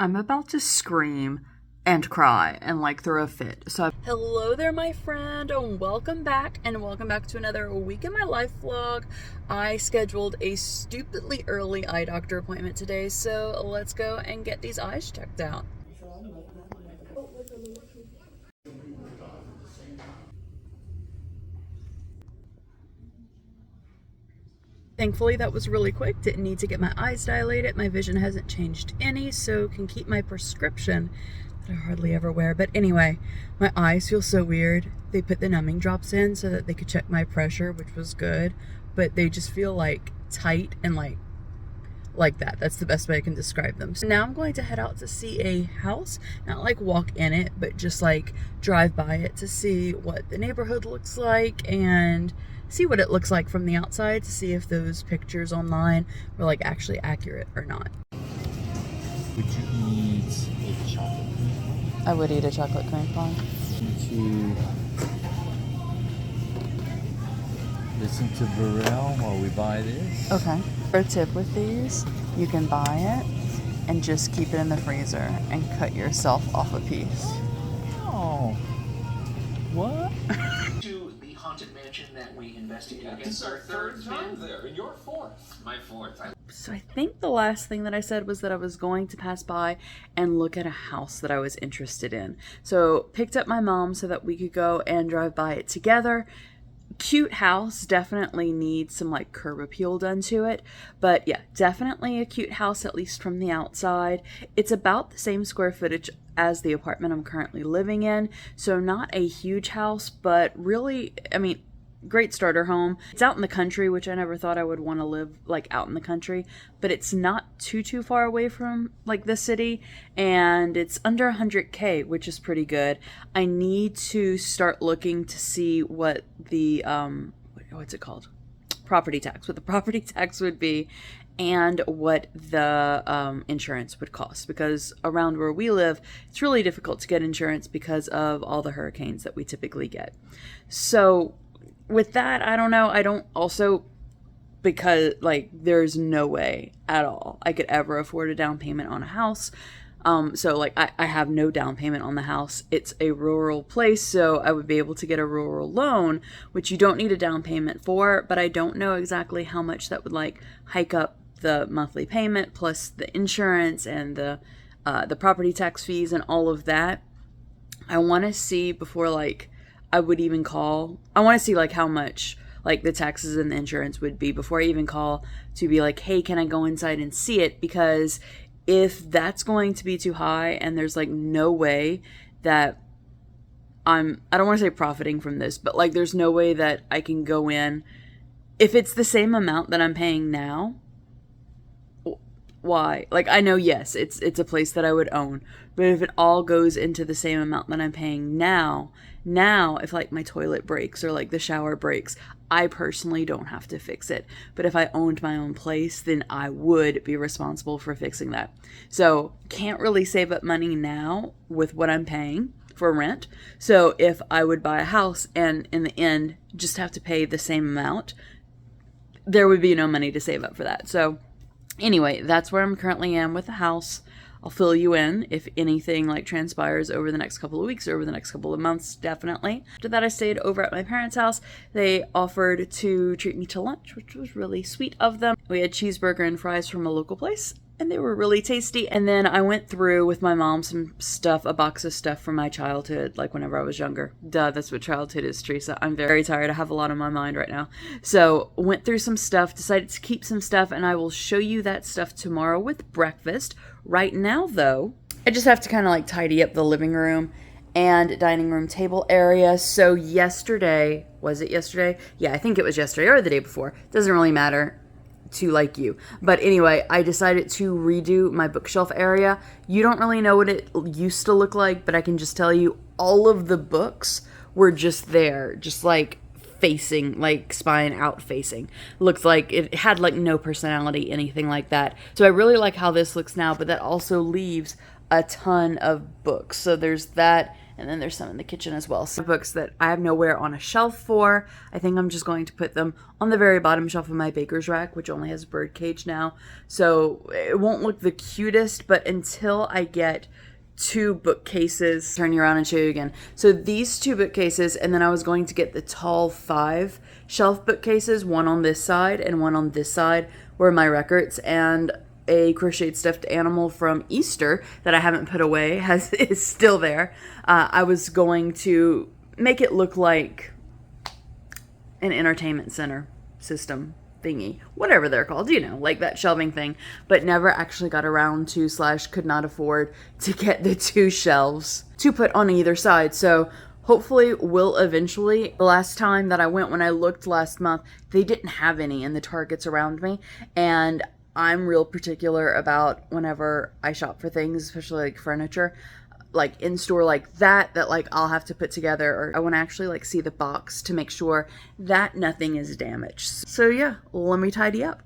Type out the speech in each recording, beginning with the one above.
I'm about to scream and cry and like throw a fit. So hello there, my friend, and welcome back to another week in my life vlog. I scheduled a stupidly early eye doctor appointment today, so let's go and get these eyes checked out. Thankfully, that was really quick. Didn't need to get my eyes dilated. My vision hasn't changed any, so can keep my prescription that I hardly ever wear. But anyway, my eyes feel so weird. They put the numbing drops in so that they could check my pressure, which was good. But they just feel like tight and like that. That's the best way I can describe them. So now I'm going to head out to see a house, not like walk in it, but just like drive by it to see what the neighborhood looks like and see what it looks like from the outside to see if those pictures online were like actually accurate or not. Would you eat a chocolate cream pie? I would eat a chocolate cream pie. To listen to Burrell while we buy this. Okay. For a tip with these, you can buy it and just keep it in the freezer and cut yourself off a piece. Oh. What? To the haunted mansion that we investigated. This is our third time there, and you're fourth. My fourth. So I think the last thing that I said was that I was going to pass by and look at a house that I was interested in. So picked up my mom so that we could go and drive by it together. Cute house, definitely needs some like curb appeal done to it, but yeah, definitely a cute house, at least from the outside. It's about the same square footage as the apartment I'm currently living in, so not a huge house, but really, I mean, great starter home. It's out in the country, which I never thought I would want to live like out in the country, but it's not too far away from like the city, and it's under 100K, which is pretty good. I need to start looking to see what the what's it called? Property tax, what the property tax would be, and what the insurance would cost, because around where we live, it's really difficult to get insurance because of all the hurricanes that we typically get. So with that, I don't know. I don't also, because like there's no way at all I could ever afford a down payment on a house. So like I have no down payment on the house. It's a rural place, so I would be able to get a rural loan, which you don't need a down payment for, but I don't know exactly how much that would like hike up the monthly payment plus the insurance and the property tax fees and all of that. I want to see before like I would even call. I want to see like how much like the taxes and the insurance would be before I even call to be like, hey, can I go inside and see it? Because if that's going to be too high and there's like no way that I don't want to say profiting from this, but like there's no way that I can go in. If it's the same amount that I'm paying now, why? Like I know, yes, it's a place that I would own, but if it all goes into the same amount that I'm paying now, if like my toilet breaks or like the shower breaks, I personally don't have to fix it. But if I owned my own place, then I would be responsible for fixing that. So can't really save up money now with what I'm paying for rent. So if I would buy a house and in the end just have to pay the same amount, there would be no money to save up for that. So anyway, that's where I'm currently am with the house. I'll fill you in if anything like transpires over the next couple of weeks or over the next couple of months, definitely. After that, I stayed over at my parents' house. They offered to treat me to lunch, which was really sweet of them. We had cheeseburger and fries from a local place, and they were really tasty. And then I went through with my mom some stuff, a box of stuff from my childhood, like whenever I was younger. Duh, that's what childhood is, Theresa. I'm very tired. I have a lot on my mind right now. So went through some stuff, decided to keep some stuff, and I will show you that stuff tomorrow with breakfast. Right now, though, I just have to kind of like tidy up the living room and dining room table area. So yesterday, was it yesterday? Yeah, I think it was yesterday or the day before. Doesn't really matter to like you. But anyway, I decided to redo my bookshelf area. You don't really know what it used to look like, but I can just tell you all of the books were just there, just like facing, like spine out facing. Looked like it had like no personality, anything like that. So I really like how this looks now, but that also leaves a ton of books. So there's that, And then there's some in the kitchen as well. So books that I have nowhere on a shelf for. I think I'm just going to put them on the very bottom shelf of my baker's rack, which only has a bird cage now. So it won't look the cutest, but until I get 2 bookcases, turn you around and show you again. So these 2 bookcases, and then I was going to get the tall 5 shelf bookcases, one on this side and one on this side were my records, and a crocheted stuffed animal from Easter that I haven't put away is still there. I was going to make it look like an entertainment center system thingy, whatever they're called, you know, like that shelving thing, but never actually got around to / could not afford to get the 2 shelves to put on either side. So hopefully will eventually. The last time that I went, when I looked last month, they didn't have any in the Targets around me, and I'm real particular about whenever I shop for things, especially like furniture, like in store like that like I'll have to put together, or I want to actually like see the box to make sure that nothing is damaged. So yeah, let me tidy up.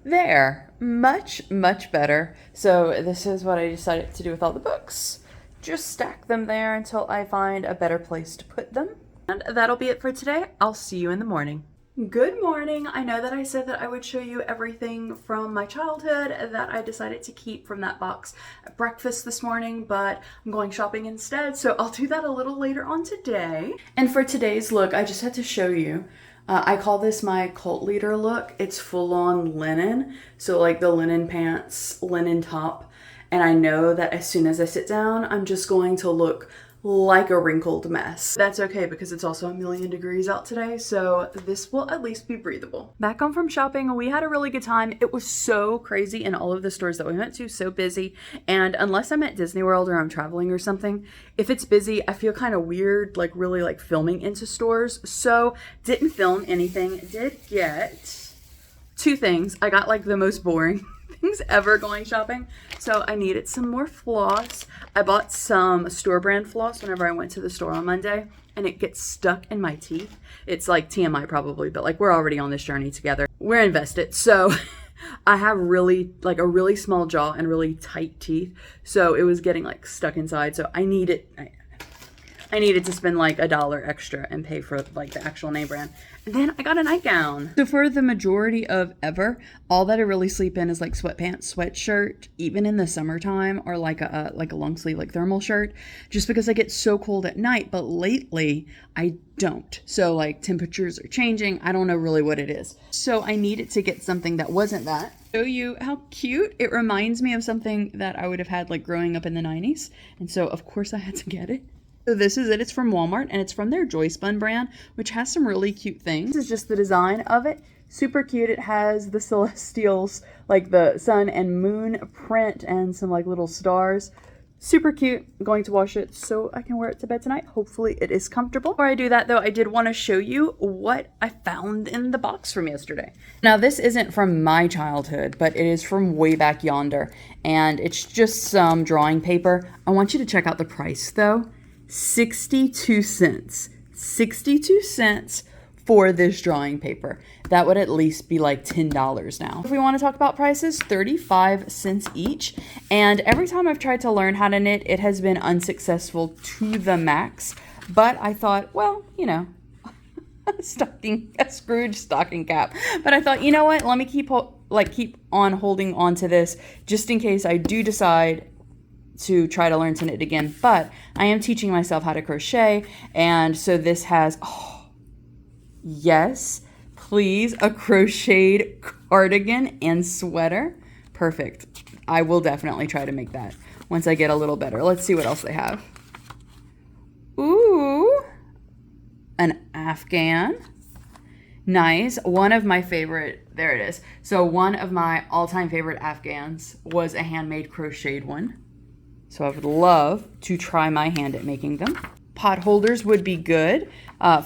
There, much better. So this is what I decided to do with all the books. Just stack them there until I find a better place to put them. And that'll be it for today. I'll see you in the morning. Good morning. I know that I said that I would show you everything from my childhood that I decided to keep from that box at breakfast this morning, but I'm going shopping instead, so I'll do that a little later on today. And for today's look, I just had to show you. I call this my cult leader look. It's full-on linen, so like the linen pants, linen top, and I know that as soon as I sit down, I'm just going to look like a wrinkled mess. That's okay because it's also 1,000,000 degrees out today, so this will at least be breathable. Back home from shopping, we had a really good time. It was so crazy in all of the stores that we went to, so busy. And unless I'm at Disney World or I'm traveling or something, if it's busy, I feel kind of weird, like really like filming into stores. So didn't film anything. Did get 2 things. I got like the most boring things ever going shopping. So I needed some more floss. I bought some store brand floss whenever I went to the store on Monday, and it gets stuck in my teeth. It's like TMI probably, but like we're already on this journey together. We're invested. So I have really like a really small jaw and really tight teeth. So it was getting like stuck inside. So I needed to spend like $1 extra and pay for like the actual name brand. And then I got a nightgown. So for the majority of ever, all that I really sleep in is like sweatpants, sweatshirt, even in the summertime, or like a long sleeve like thermal shirt, just because I get so cold at night. But lately I don't. So like temperatures are changing. I don't know really what it is. So I needed to get something that wasn't that. Show you how cute. It reminds me of something that I would have had like growing up in the 90s. And so of course I had to get it. So this is it. It's from Walmart, and it's from their Joy Spun brand, which has some really cute things. This is just the design of it. Super cute. It has the celestials, like the sun and moon print and some like little stars. Super cute. I'm going to wash it so I can wear it to bed tonight. Hopefully it is comfortable. Before I do that though, I did want to show you what I found in the box from yesterday. Now this isn't from my childhood, but it is from way back yonder, and it's just some drawing paper. I want you to check out the price though. 62 cents. 62 cents for this drawing paper. That would at least be like $10 now. If we want to talk about prices, 35 cents each. And every time I've tried to learn how to knit, it has been unsuccessful to the max. But I thought, well, you know, a Scrooge stocking cap. But I thought, you know what? Let me keep on holding on to this just in case I do decide to try to learn to knit again. But I am teaching myself how to crochet, and so this has, oh yes, please, a crocheted cardigan and sweater. Perfect. I will definitely try to make that once I get a little better. Let's see what else they have. Ooh, an Afghan. Nice. One of my favorite, there it is. So one of my all-time favorite Afghans was a handmade crocheted one. So I would love to try my hand at making them. Pot holders would be good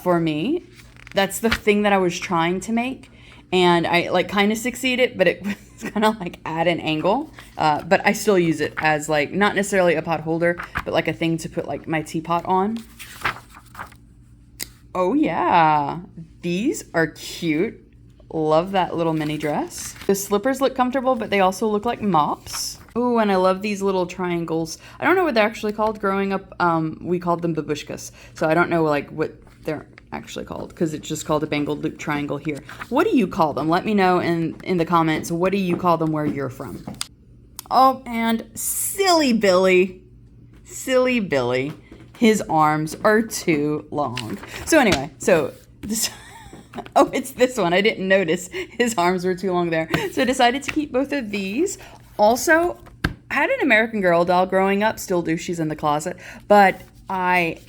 for me. That's the thing that I was trying to make, and I like kind of succeeded, but it was kind of like at an angle. But I still use it as like not necessarily a pot holder, but like a thing to put like my teapot on. Oh yeah, these are cute. Love that little mini dress. The slippers look comfortable, but they also look like mops. Oh, and I love these little triangles. I don't know what they're actually called. Growing up, we called them babushkas. So I don't know like what they're actually called because it's just called a bangled loop triangle here. What do you call them? Let me know in the comments. What do you call them where you're from? Oh, and silly Billy. Silly Billy. His arms are too long. So anyway, so this... Oh, it's this one. I didn't notice his arms were too long there. So I decided to keep both of these. Also, I had an American Girl doll growing up. Still do. She's in the closet. But I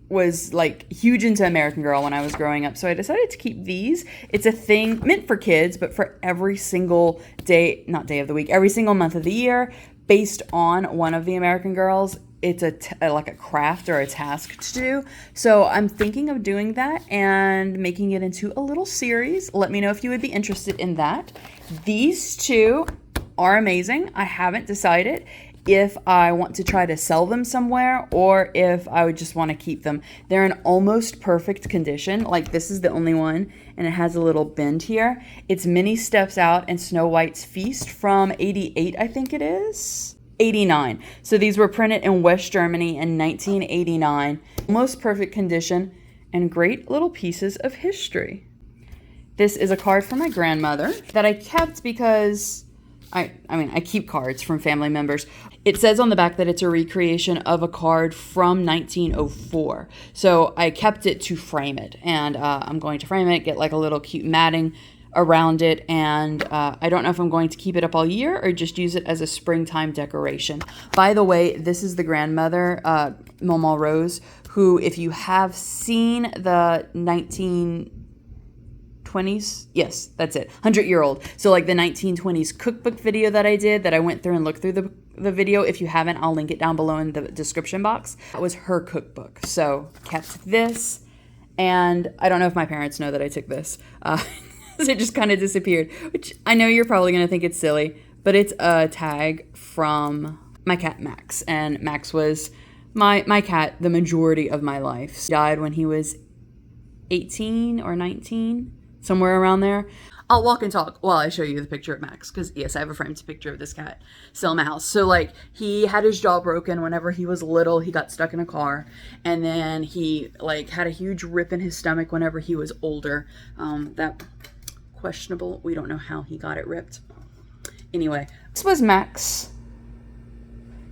was like huge into American Girl when I was growing up. So I decided to keep these. It's a thing meant for kids, but for every single day, not day of the week, every single month of the year, based on one of the American Girls. It's like a craft or a task to do. So I'm thinking of doing that and making it into a little series. Let me know if you would be interested in that. These two are amazing. I haven't decided if I want to try to sell them somewhere or if I would just want to keep them. They're in almost perfect condition. Like this is the only one and it has a little bend here. It's Minnie Steps Out and Snow White's Feast from 88, I think it is. 89. So these were printed in West Germany in 1989. Almost perfect condition and great little pieces of history. This is a card from my grandmother that I kept because I keep cards from family members. It says on the back that it's a recreation of a card from 1904. So I kept it to frame it and I'm going to frame it, get like a little cute matting around it, and I don't know if I'm going to keep it up all year or just use it as a springtime decoration. By the way, this is the grandmother, Mama Rose, who, if you have seen the 1920s, yes, that's it, 100-year-old. So like the 1920s cookbook video that I did, that I went through and looked through the video. If you haven't, I'll link it down below in the description box. That was her cookbook. So kept this, and I don't know if my parents know that I took this. It just kind of disappeared, which I know you're probably going to think it's silly, but it's a tag from my cat Max, and Max was my cat the majority of my life. He died when he was 18 or 19, somewhere around there. I'll walk and talk while I show you the picture of Max, because yes, I have a framed picture of this cat still in my house. So like, he had his jaw broken whenever he was little. He got stuck in a car, and then he like had a huge rip in his stomach whenever he was older. That questionable. We don't know how he got it ripped. Anyway, this was Max.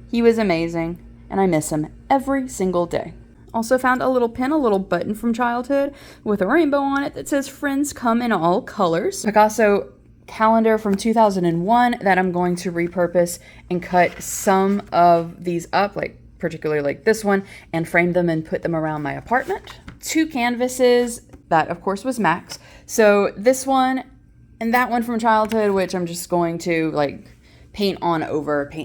He was amazing, and I miss him every single day. Also found a little pin, a little button from childhood with a rainbow on it that says "Friends come in all colors." Picasso calendar from 2001 that I'm going to repurpose and cut some of these up, like particularly like this one, and frame them and put them around my apartment. 2 canvases. That, of course, was Max. So this one and that one from childhood, which I'm just going to like paint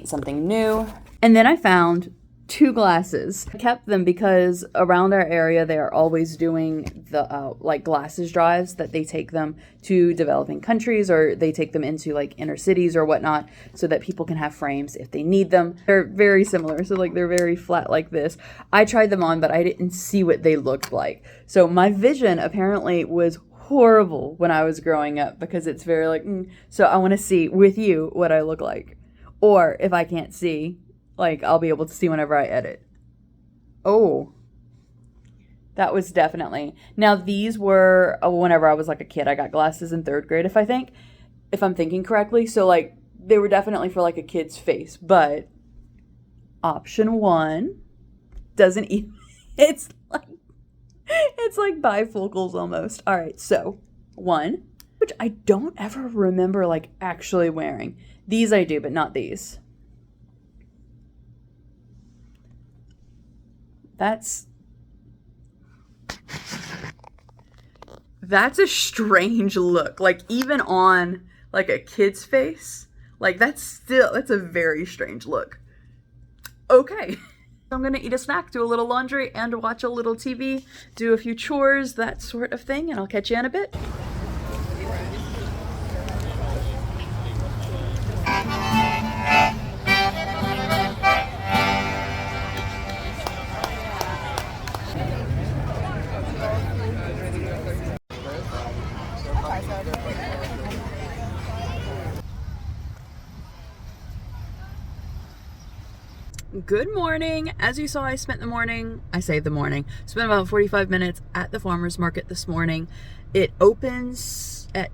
something new. And then I found 2 glasses. I kept them because around our area, they are always doing the like glasses drives that they take them to developing countries, or they take them into like inner cities or whatnot, so that people can have frames if they need them. They're very similar. So like they're very flat like this. I tried them on, but I didn't see what they looked like. So my vision apparently was horrible when I was growing up, because it's very like, so I want to see with you what I look like. Or if I can't see, like, I'll be able to see whenever I edit. Oh, that was definitely. Now, these were whenever I was like a kid. I got glasses in 3rd grade, if I'm thinking correctly. So, like, they were definitely for like a kid's face. But option 1 doesn't even. It's like bifocals almost. All right, so 1, which I don't ever remember like actually wearing. These I do, but not these. That's a strange look. Like, even on like a kid's face, like that's a very strange look. Okay. I'm gonna eat a snack, do a little laundry, and watch a little TV, do a few chores, that sort of thing, and I'll catch you in a bit. Good morning. As you saw, I spent about 45 minutes at the farmer's market this morning. It opens at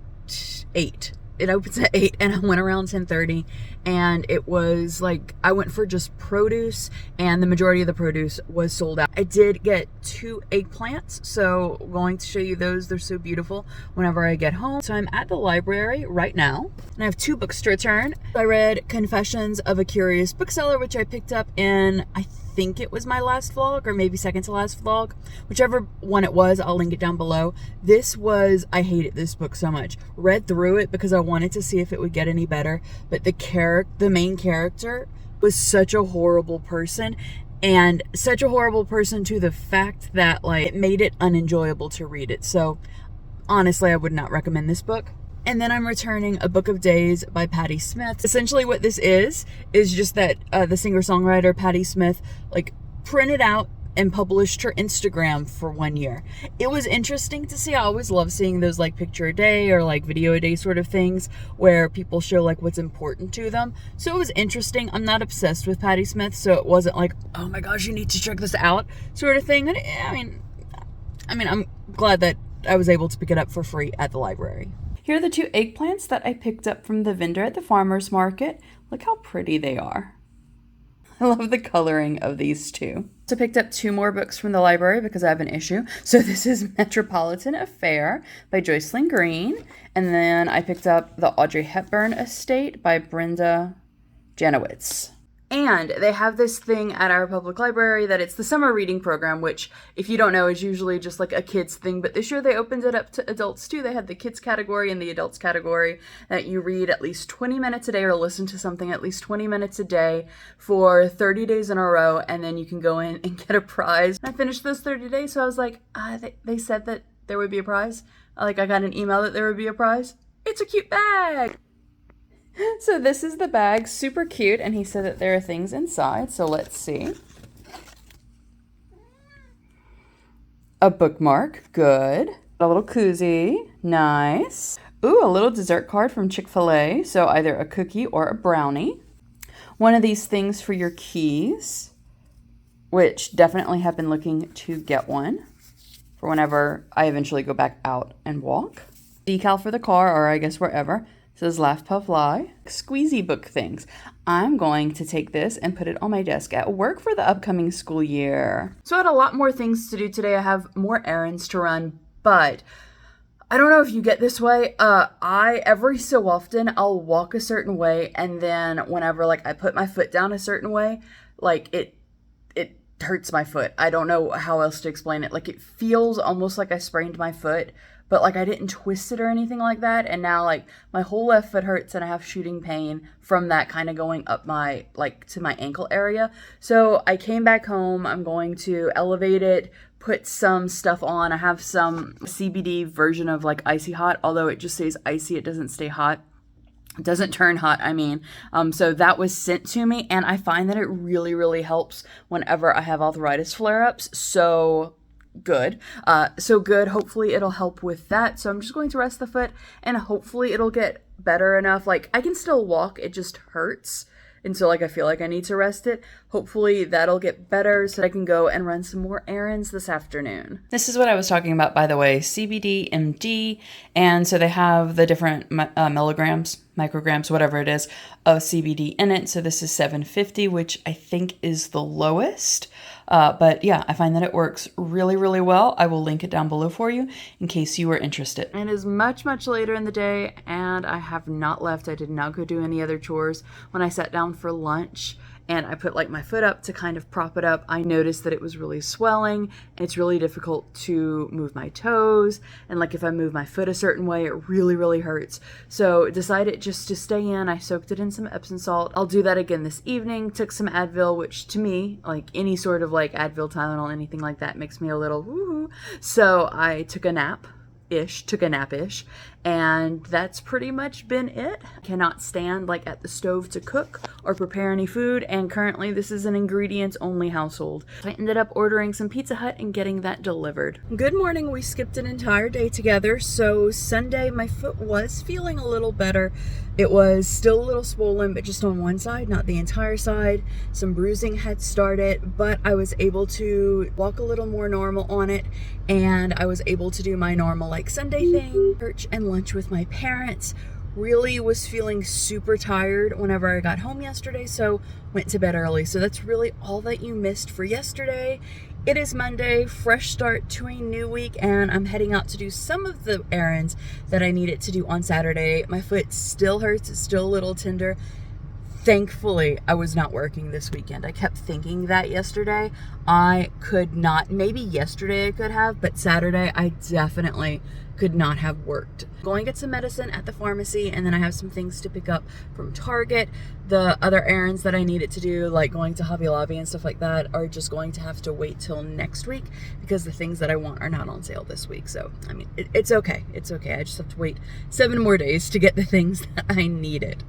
8. It opens at 8 and I went around 10:30, and it was like I went for just produce, and the majority of the produce was sold out. I did get 2 eggplants, so going to show you those. They're so beautiful whenever I get home. So I'm at the library right now and I have 2 books to return. I read Confessions of a Curious Bookseller, which I picked up in, I think it was my last vlog or maybe second to last vlog, whichever one it was. I'll link it down below. I hated this book so much. Read through it because I wanted to see if it would get any better, but the main character was such a horrible person, and such a horrible person to the fact that like it made it unenjoyable to read it. So honestly, I would not recommend this book. And then I'm returning A Book of Days by Patti Smith. Essentially what this is just that the singer-songwriter Patti Smith like printed out and published her Instagram for 1 year. It was interesting to see. I always love seeing those like picture a day or like video a day sort of things where people show like what's important to them. So it was interesting. I'm not obsessed with Patti Smith, so it wasn't like, oh my gosh, you need to check this out sort of thing. And I mean, I'm glad that I was able to pick it up for free at the library. Here are the 2 eggplants that I picked up from the vendor at the farmer's market. Look how pretty they are. I love the coloring of these 2. So I picked up 2 more books from the library because I have an issue. So this is Metropolitan Affair by Joycelyn Green. And then I picked up The Audrey Hepburn Estate by Brenda Janowitz. And they have this thing at our public library that it's the summer reading program, which, if you don't know, is usually just like a kids thing. But this year they opened it up to adults too. They had the kids category and the adults category that you read at least 20 minutes a day or listen to something at least 20 minutes a day for 30 days in a row. And then you can go in and get a prize. And I finished those 30 days. So I was like, they said that there would be a prize. Like I got an email that there would be a prize. It's a cute bag. So this is the bag, super cute, and he said that there are things inside, so let's see. A bookmark, good. A little koozie, nice. Ooh, a little dessert card from Chick-fil-A, so either a cookie or a brownie. One of these things for your keys, which definitely have been looking to get one for whenever I eventually go back out and walk. Decal for the car, or I guess wherever. It says Laugh Puff Lie. Squeezy book things. I'm going to take this and put it on my desk at work for the upcoming school year. So I had a lot more things to do today. I have more errands to run, but I don't know if you get this way. I every so often I'll walk a certain way, and then whenever like I put my foot down a certain way, like it hurts my foot. I don't know how else to explain it. Like it feels almost like I sprained my foot, but like I didn't twist it or anything like that. And now like my whole left foot hurts and I have shooting pain from that kind of going up my, like to my ankle area. So I came back home. I'm going to elevate it, put some stuff on. I have some CBD version of like Icy Hot, although it just says icy. It doesn't stay hot. It doesn't turn hot, I mean. So that was sent to me, and I find that it really, really helps whenever I have arthritis flare-ups. So good. Hopefully it'll help with that. So I'm just going to rest the foot, and hopefully it'll get better enough. Like I can still walk, it just hurts. And so like I feel like I need to rest it. Hopefully that'll get better so I can go and run some more errands this afternoon. This is what I was talking about, by the way, CBD MD. And so they have the different milligrams, micrograms, whatever it is, of CBD in it. So this is 750, which I think is the lowest. But yeah, I find that it works really, really well. I will link it down below for you in case you are interested. It is much, much later in the day, and I have not left. I did not go do any other chores. When I sat down for lunch and I put like my foot up to kind of prop it up, I noticed that it was really swelling. It's really difficult to move my toes. And like if I move my foot a certain way, it really, really hurts. So decided just to stay in. I soaked it in some Epsom salt. I'll do that again this evening. Took some Advil, which to me, like any sort of like Advil, Tylenol, anything like that makes me a little woohoo. So I took a nap ish, took a nap-ish, and that's pretty much been it. Cannot stand like at the stove to cook or prepare any food, and currently this is an ingredients only household. So I ended up ordering some Pizza Hut and getting that delivered. Good morning. We skipped an entire day together. So Sunday my foot was feeling a little better. It was still a little swollen, but just on one side, not the entire side. Some bruising had started, but I was able to walk a little more normal on it, and I was able to do my normal like Sunday thing, church and lunch with my parents. Really was feeling super tired whenever I got home yesterday, so went to bed early. So that's really all that you missed for yesterday. It is Monday, fresh start to a new week, and I'm heading out to do some of the errands that I needed to do on Saturday. My foot still hurts, it's still a little tender. Thankfully, I was not working this weekend. I kept thinking that yesterday. I could not, maybe yesterday I could have, but Saturday I definitely could not have worked. Going to get some medicine at the pharmacy, and then I have some things to pick up from Target. The other errands that I needed to do, like going to Hobby Lobby and stuff like that, are just going to have to wait till next week because the things that I want are not on sale this week. So, I mean, it's okay. It's okay. I just have to wait 7 more days to get the things that I needed.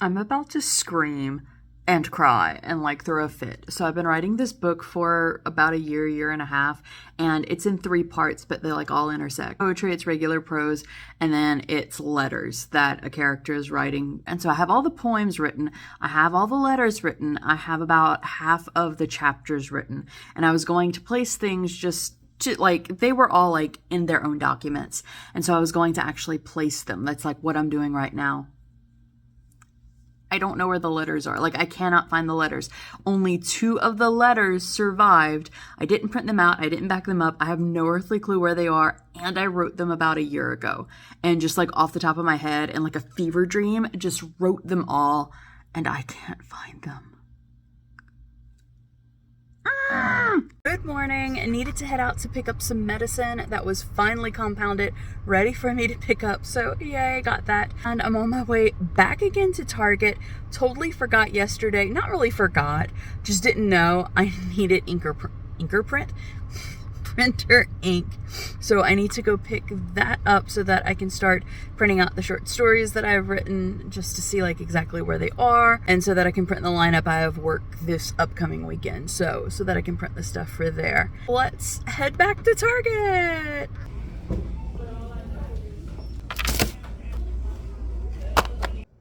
I'm about to scream and cry and like throw a fit. So I've been writing this book for about a year and a half, and it's in 3 parts, but they like all intersect. Poetry, it's regular prose, and then it's letters that a character is writing. And so I have all the poems written, I have all the letters written, I have about half of the chapters written, and I was going to place things just like they were all like in their own documents. And so I was going to actually place them. That's like what I'm doing right now. I don't know where the letters are. Like, I cannot find the letters. Only 2 of the letters survived. I didn't print them out. I didn't back them up. I have no earthly clue where they are. And I wrote them about a year ago. And just like off the top of my head and like a fever dream, just wrote them all. And I can't find them. Good morning. I needed to head out to pick up some medicine that was finally compounded, ready for me to pick up. So yay, got that. And I'm on my way back again to Target. Totally forgot yesterday. Not really forgot, just didn't know I needed printer ink. So I need to go pick that up so that I can start printing out the short stories that I've written, just to see like exactly where they are, and so that I can print the lineup I have work this upcoming weekend, so that I can print the stuff for there. Let's head back to Target.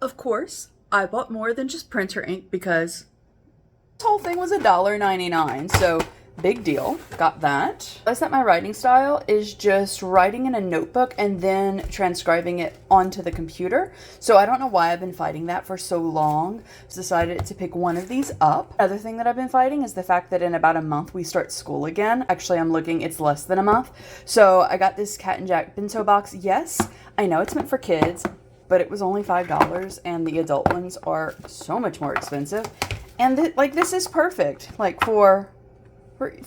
Of course, I bought more than just printer ink because this whole thing was $1.99, so big deal. Got that. I said my writing style is just writing in a notebook and then transcribing it onto the computer. So I don't know why I've been fighting that for so long. I've decided to pick one of these up. Another thing that I've been fighting is the fact that in about a month we start school again. Actually, I'm looking, it's less than a month. So I got this Cat and Jack bento box. Yes, I know it's meant for kids, but it was only $5 and the adult ones are so much more expensive. And like this is perfect, like for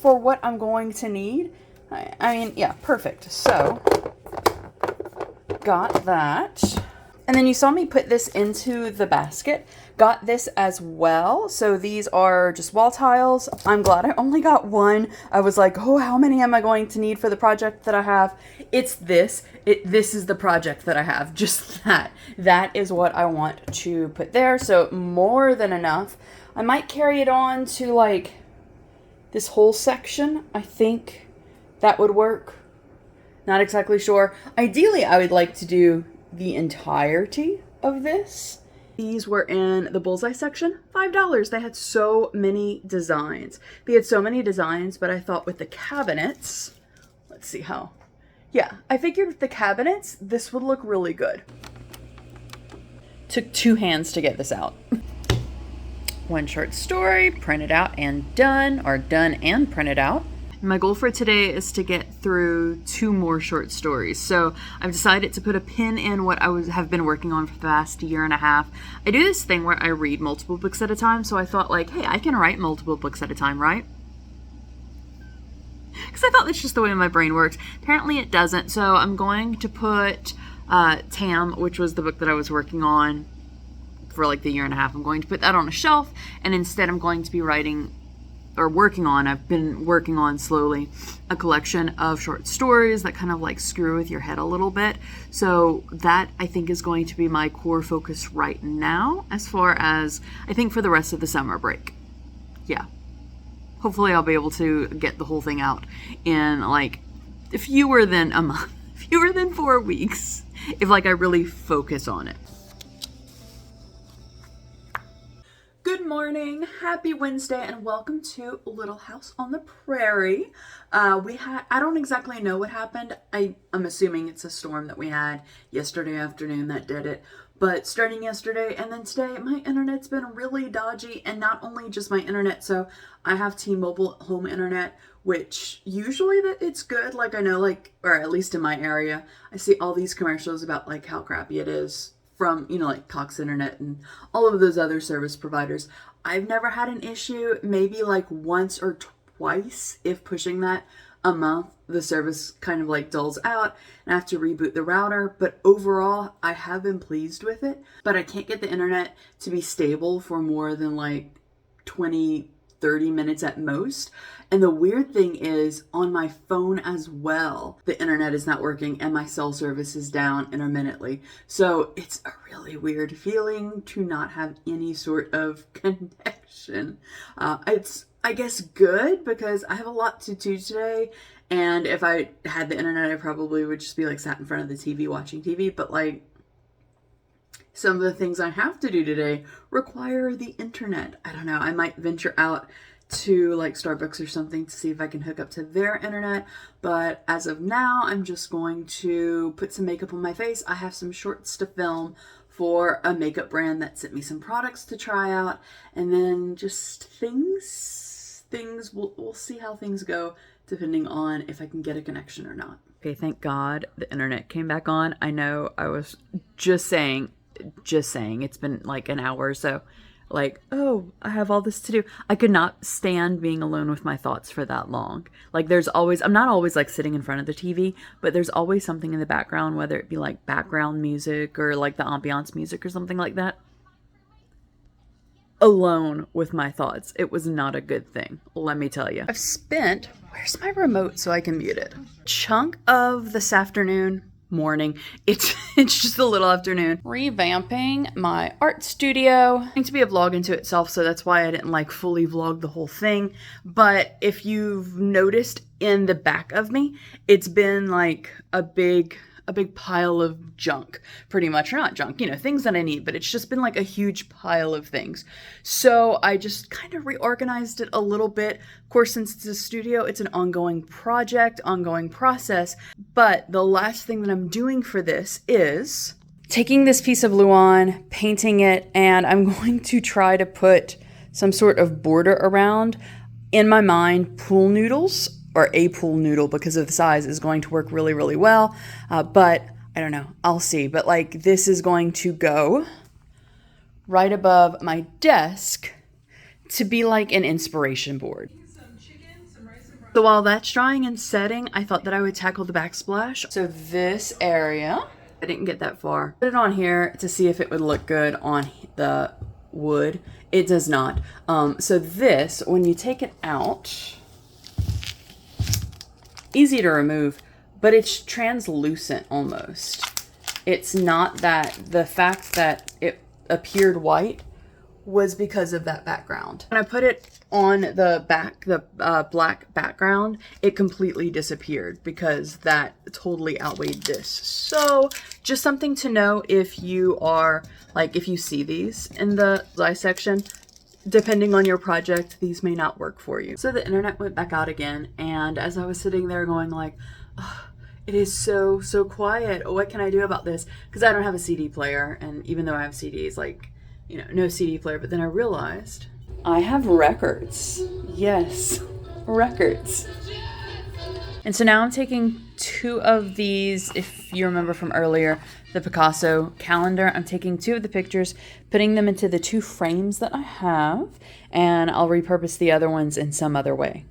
what I'm going to need. I mean, yeah, perfect. So, got that. And then you saw me put this into the basket. Got this as well. So these are just wall tiles. I'm glad I only got one. I was like, oh, how many am I going to need for the project that I have? It's this. This is the project that I have. Just that. That is what I want to put there. So more than enough. I might carry it on to like this whole section. I think that would work. Not exactly sure. Ideally, I would like to do the entirety of this. These were in the bullseye section, $5. They had so many designs. But I thought with the cabinets, let's see how Yeah, I figured with the cabinets, this would look really good. Took 2 hands to get this out. One short story, printed out and done, or done and printed out. My goal for today is to get through 2 more short stories. So I've decided to put a pin in what I have been working on for the past year and a half. I do this thing where I read multiple books at a time, so I thought like, hey, I can write multiple books at a time, right? Because I thought that's just the way my brain works. Apparently it doesn't, so I'm going to put Tam, which was the book that I was working on for like the year and a half, I'm going to put that on a shelf, and instead I'm going to be I've been working on slowly a collection of short stories that kind of like screw with your head a little bit. So that I think is going to be my core focus right now, as far as I think for the rest of the summer break. Yeah. Hopefully I'll be able to get the whole thing out in like fewer than a month, fewer than 4 weeks, if like I really focus on it. Good morning, happy Wednesday, and welcome to Little House on the Prairie. I don't exactly know what happened. I'm assuming it's a storm that we had yesterday afternoon that did it. But starting yesterday and then today, my internet's been really dodgy, and not only just my internet, so I have T-Mobile home internet, which usually it's good. Like I know, like, or at least in my area, I see all these commercials about like how crappy it is from, you know, like Cox Internet and all of those other service providers. I've never had an issue, maybe like once or twice, if pushing that a month, the service kind of like dulls out and I have to reboot the router. But overall, I have been pleased with it, but I can't get the internet to be stable for more than like 20-30 minutes at most. And the weird thing is, on my phone as well, the internet is not working and my cell service is down intermittently. So it's a really weird feeling to not have any sort of connection. It's, I guess, good because I have a lot to do today. And if I had the internet, I probably would just be like sat in front of the TV watching TV. But like, some of the things I have to do today require the internet. I don't know. I might venture out to like Starbucks or something to see if I can hook up to their internet. But as of now, I'm just going to put some makeup on my face. I have some shorts to film for a makeup brand that sent me some products to try out. And then just things, we'll see how things go depending on if I can get a connection or not. Okay, thank God the internet came back on. I know I was just saying it's been like an hour or so, like, oh, I have all this to do. I could not stand being alone with my thoughts for that long. Like I'm not always like sitting in front of the TV, but there's always something in the background, whether it be like background music or like the ambiance music or something like that. Alone with my thoughts. It was not a good thing, let me tell you. I've spent, where's my remote so I can mute it? Chunk of this morning, it's just a little afternoon, revamping my art studio. It's going to be a vlog into itself, so that's why I didn't like fully vlog the whole thing. But if you've noticed in the back of me, it's been like a big pile of junk, pretty much. Or not junk, you know, things that I need, but it's just been like a huge pile of things. So I just kind of reorganized it a little bit. Of course, since it's a studio, it's an ongoing project, ongoing process. But the last thing that I'm doing for this is taking this piece of Luan, painting it, and I'm going to try to put some sort of border around. In my mind, pool noodles, or a pool noodle because of the size, is going to work really, really well. But I don't know, I'll see. But like, this is going to go right above my desk to be like an inspiration board. So while that's drying and setting, I thought that I would tackle the backsplash. So this area, I didn't get that far. Put it on here to see if it would look good on the wood. It does not. So this, when you take it out, easy to remove, but it's translucent almost. It's not that. The fact that it appeared white was because of that background. When I put it on the back, the black background, it completely disappeared because that totally outweighed this. So just something to know if you are, like, if you see these in the section, depending on your project, these may not work for you. So the internet went back out again, and as I was sitting there going like, It is so, so quiet. What can I do about this? Because I don't have a CD player, and even though I have CDs, like, you know, no CD player, but then I realized I have records. Yes, records. And so now I'm taking 2 of these, if you remember from earlier, the Picasso calendar. I'm taking 2 of the pictures, putting them into the 2 frames that I have, and I'll repurpose the other ones in some other way.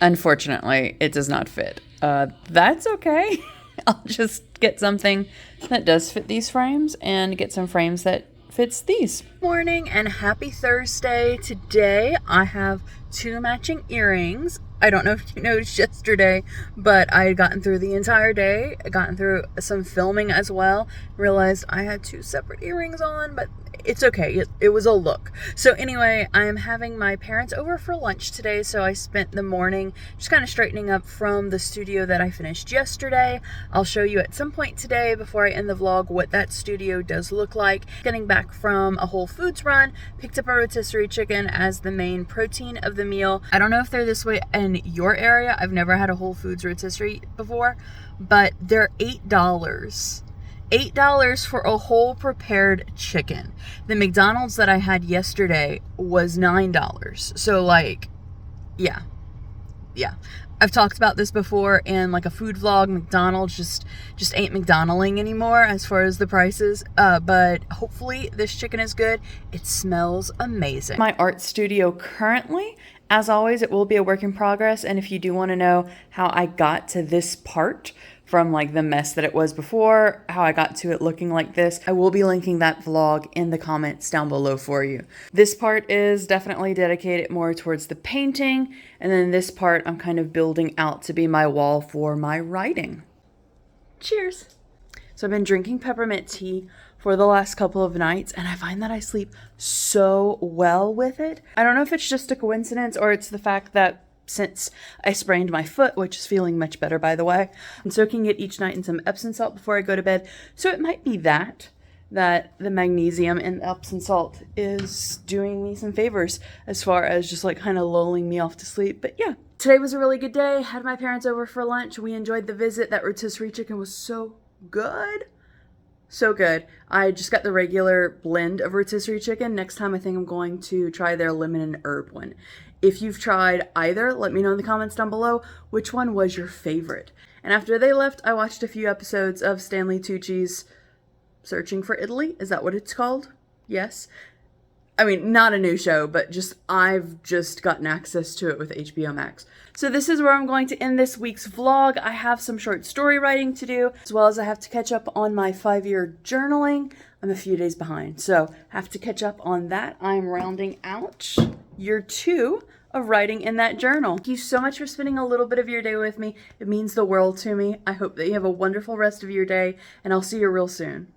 Unfortunately, it does not fit. That's okay. I'll just get something that does fit these frames and get some frames that fits these. Morning and happy Thursday. Today I have 2 matching earrings. I don't know if you noticed yesterday, but I had gotten through the entire day, gotten through some filming as well, realized I had 2 separate earrings on, but it's okay. It was a look. So anyway, I'm having my parents over for lunch today, so I spent the morning just kind of straightening up from the studio that I finished yesterday. I'll show you at some point today before I end the vlog what that studio does look like. Getting back from a Whole Foods run, picked up a rotisserie chicken as the main protein of the meal. I don't know if they're this way in your area. I've never had a Whole Foods rotisserie before, but they're $8. $8 for a whole prepared chicken. The McDonald's that I had yesterday was $9. So like, yeah. I've talked about this before in like a food vlog. McDonald's just ain't McDonalding anymore as far as the prices. But hopefully this chicken is good. It smells amazing. My art studio currently, as always, it will be a work in progress. And if you do want to know how I got to this part, from like the mess that it was before, how I got to it looking like this, I will be linking that vlog in the comments down below for you. This part is definitely dedicated more towards the painting, and then this part I'm kind of building out to be my wall for my writing. Cheers! So I've been drinking peppermint tea for the last couple of nights, and I find that I sleep so well with it. I don't know if it's just a coincidence or it's the fact that since I sprained my foot, which is feeling much better by the way, I'm soaking it each night in some Epsom salt before I go to bed. So it might be that the magnesium in Epsom salt is doing me some favors as far as just like kind of lulling me off to sleep. But yeah, today was a really good day. Had my parents over for lunch. We enjoyed the visit. That rotisserie chicken was so good. So good. I just got the regular blend of rotisserie chicken. Next time I think I'm going to try their lemon and herb one. If you've tried either, let me know in the comments down below which one was your favorite. And after they left, I watched a few episodes of Stanley Tucci's Searching for Italy. Is that what it's called? Yes. I mean, not a new show, but I've just gotten access to it with HBO Max. So this is where I'm going to end this week's vlog. I have some short story writing to do, as well as I have to catch up on my 5-year journaling. I'm a few days behind, so have to catch up on that. I'm rounding out year 2 of writing in that journal. Thank you so much for spending a little bit of your day with me. It means the world to me. I hope that you have a wonderful rest of your day, and I'll see you real soon.